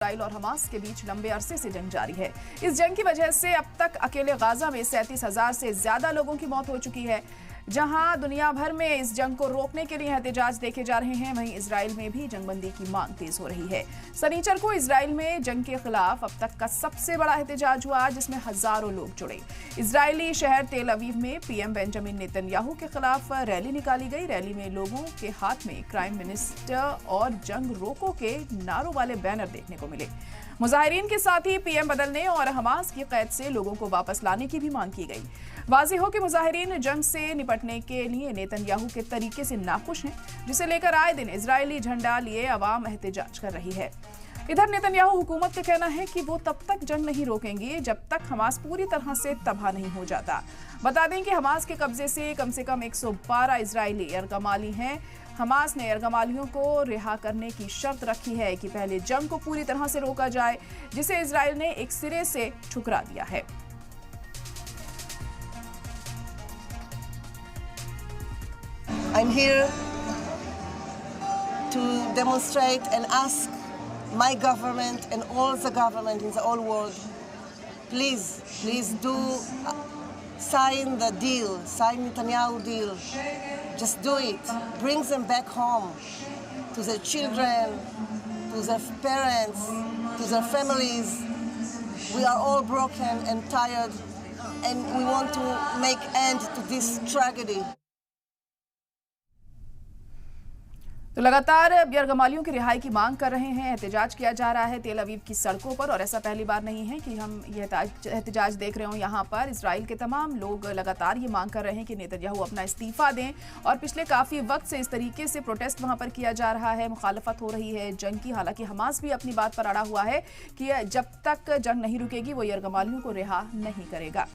Israel और Hamas के बीच लंबे अरसे से जंग जारी है। इस जंग की वजह से अब तक अकेले गाजा में 37,000 से ज्यादा लोगों की मौत हो चुकी है। जहां दुनिया भर में इस जंग को रोकने के लिए एहतजाज देखे जा रहे हैं, वहीं इसराइल में भी जंगबंदी की मांग तेज हो रही है। शनिचर को इसराइल में जंग के खिलाफ अब तक का सबसे बड़ा एहतजाज हुआ, जिसमें हजारों लोग जुड़े। इजरायली शहर तेल अवीव में पीएम बेंजामिन नेतन्याहू के खिलाफ रैली निकाली गई। रैली में लोगों के हाथ में प्राइम मिनिस्टर और जंग रोको के नारों वाले बैनर देखने को मिले। मुजाहिरीन के साथ ही पीएम बदलने और हमास की कैद से लोगों को वापस लाने की भी मांग की गई। वाज़ेह हो कि मुजाहिरीन जंग से निपटने के लिए नेतन्याहू के तरीके से नाखुश हैं, जिसे लेकर आए दिन इजरायली झंडा लिए अवाम एहतजाज कर रही है। इधर नेतन्याहू हुकूमत का कहना है कि वो तब तक जंग नहीं रोकेंगे जब तक हमास पूरी तरह से तबाह नहीं हो जाता। बता दें कि हमास के कब्जे से कम 112 इजरायली यरगमाली हैं। हमास ने यरगमालियों को रिहा करने की शर्त रखी है कि पहले जंग को पूरी तरह से रोका जाए, जिसे इजराइल ने एक सिरे से ठुकरा दिया है। I'm here to demonstrate and ask my government and all the government in the whole world, please do sign the deal, sign Netanyahu deal. Just do it. Bring them back home to their children, to their parents, to their families. We are all broken and tired, and we want to make end to this tragedy. तो लगातार यरगमालियों की रिहाई की मांग कर रहे हैं, एहतजाज किया जा रहा है तेल अवीव की सड़कों पर। और ऐसा पहली बार नहीं है कि हम ये एहतजाज देख रहे हो। यहाँ पर इसराइल के तमाम लोग लगातार ये मांग कर रहे हैं कि नेतन्याहू अपना इस्तीफा दें। और पिछले काफ़ी वक्त से इस तरीके से प्रोटेस्ट वहाँ पर किया जा रहा है, मुखालफत हो रही है जंग की। हालांकि हमास भी अपनी बात पर अड़ा हुआ है कि जब तक जंग नहीं रुकेगी वो यरगमालियों को रिहा नहीं करेगा।